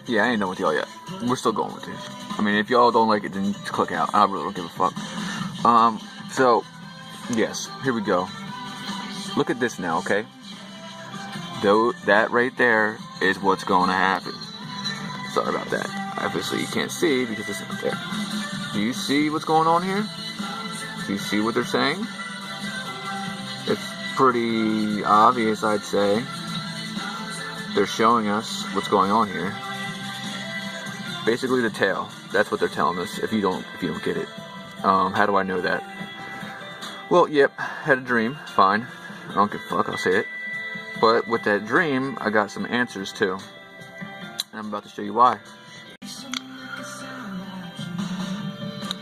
Yeah, I ain't done with y'all yet. We're still going with this. I mean, if y'all don't like it, then just click out. I really don't give a fuck. So, yes, here we go. Look at this now, okay? Though that right there is what's going to happen. Sorry about that. Obviously, you can't see because it's not there. Do you see what's going on here? Do you see what they're saying? It's pretty obvious, I'd say. They're showing us what's going on here. Basically, the tail. That's what they're telling us. If you don't get it, how do I know that? Well, yep, had a dream. Fine, I don't give a fuck. I'll say it. But with that dream, I got some answers too, and I'm about to show you why.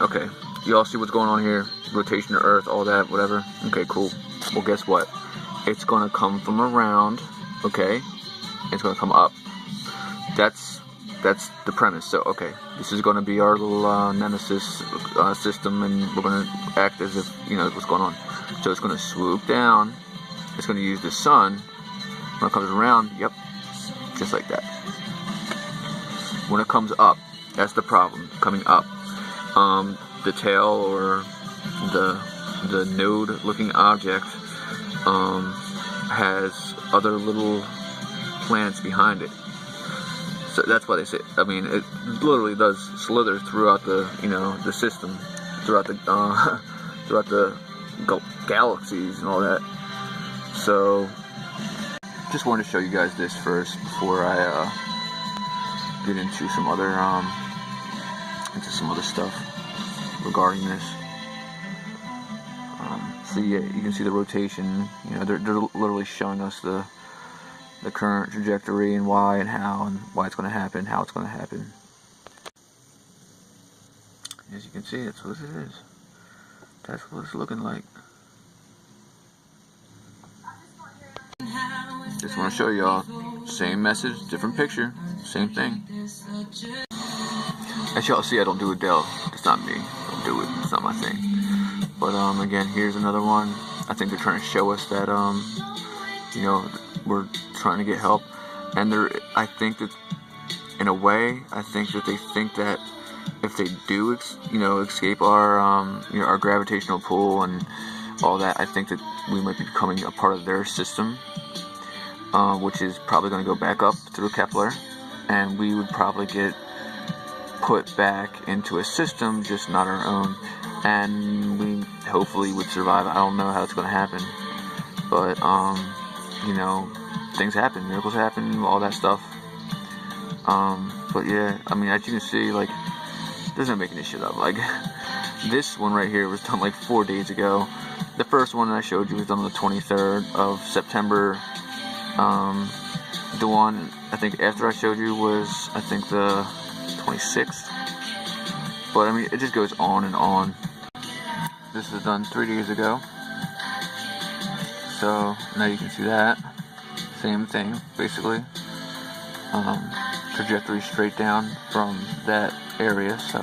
Okay, you all see what's going on here? Rotation of Earth, all that, whatever. Okay, cool. Well, guess what? It's gonna come from around. Okay, it's gonna come up. That's the premise. So, okay, this is going to be our little Nemesis system, and we're going to act as if, you know, what's going on. So it's going to swoop down. It's going to use the sun. When it comes around, yep, just like that. When it comes up, that's the problem, coming up. The tail or the node-looking object has other little planets behind it. So that's why they say. I mean, it literally does slither throughout the, you know, the system, throughout the galaxies and all that. So, just wanted to show you guys this first before I get into some other stuff regarding this. So yeah, you can see the rotation. You know, they're literally showing us the current trajectory and why and how and why it's going to happen, how it's going to happen. As you can see, that's what it is. That's what it's looking like. Just want to show y'all, same message, different picture, same thing. As y'all see, I don't do Adele. It's not me. I don't do it. It's not my thing. But again, here's another one. I think they're trying to show us that you know, we're trying to get help, and I think that in a way, I think that they think that if they do, escape our our gravitational pull and all that, I think that we might be becoming a part of their system, which is probably going to go back up through Kepler, and we would probably get put back into a system, just not our own, and we hopefully would survive. I don't know how it's going to happen, but you know, things happen, miracles happen, all that stuff. But yeah, I mean, as you can see, like, there's no making this shit up. Like, this one right here was done like 4 days ago. The first one I showed you was done on the 23rd of September. The one I think after I showed you was, I think, the 26th. But I mean, it just goes on and on. This was done 3 days ago. So now you can see that. Same thing, basically. Trajectory straight down from that area, so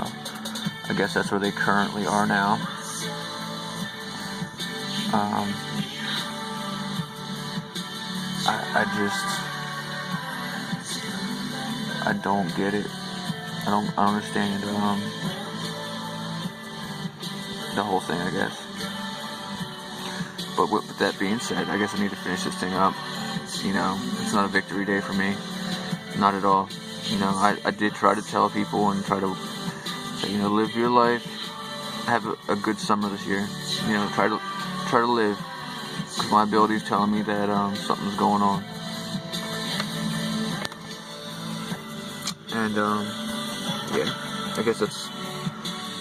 I guess that's where they currently are now. I don't get it. I don't understand the whole thing, I guess. But with that being said, I guess I need to finish this thing up. You know, it's not a victory day for me. Not at all. You know, I did try to tell people and try to say, you know, live your life. Have a good summer this year. You know, try to live. Because my ability is telling me that something's going on. And, yeah, I guess that's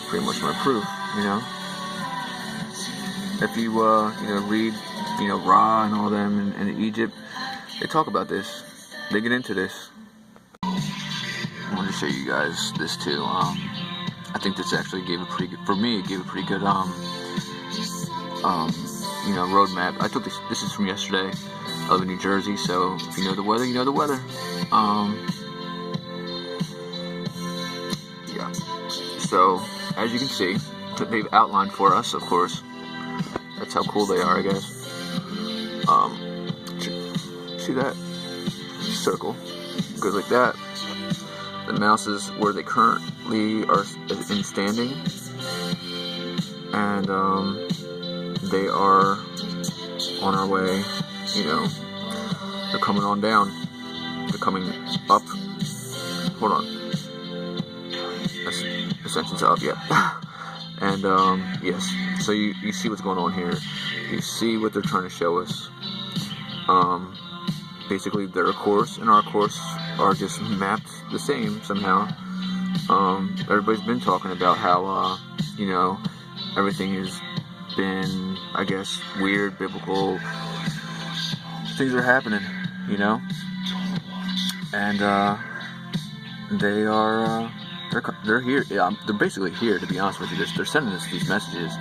pretty much my proof, you know. If you, read, Ra and all them in Egypt, they talk about this. They get into this. I wanted to show you guys this too. I think this actually gave a pretty good, for me, it gave a pretty good, roadmap. I took this. This is from yesterday. I live in New Jersey, so if you know the weather, you know the weather. Yeah. So as you can see, they've outlined for us, of course. That's how cool they are, I guess. See that circle goes like that. the mouses where they currently are in standing, and they are on our way. You know, they're coming on down. They're coming up. Hold on. Ascension's up, yeah. And yes, so you see what's going on here. You see what they're trying to show us. Basically, their course and our course are just mapped the same somehow. Everybody's been talking about how you know, everything has been, I guess, weird, biblical things are happening, you know, and they are they're here. Yeah, they're basically here, to be honest with you. They're sending us these messages.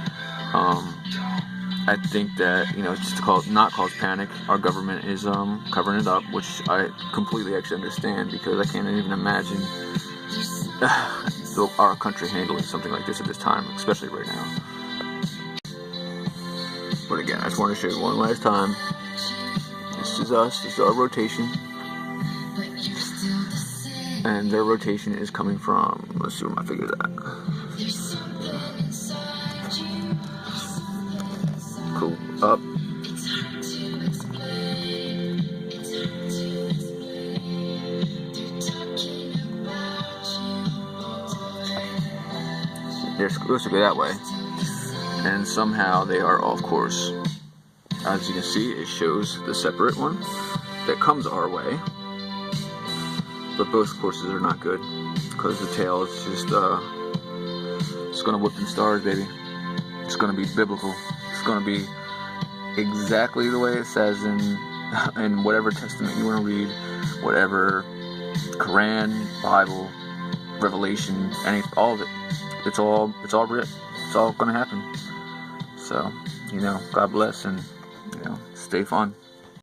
I think that, you know, it's just not cause panic. Our government is covering it up, which I completely actually understand, because I can't even imagine our country handling something like this at this time, especially right now. But again, I just want to show you one last time. This is us. This is our rotation. And their rotation is coming from, let's see where my figure's at. Cool. Up. They're supposed to go that way. And somehow they are off course. As you can see, it shows the separate one that comes our way. But both courses are not good, because the tail is just it's gonna whip them stars, baby. It's gonna be biblical. It's gonna be exactly the way it says in whatever testament you want to read, whatever Quran, Bible, Revelation, all of it. It's all writ. It's all gonna happen. So, you know, God bless, and, you know, stay fun.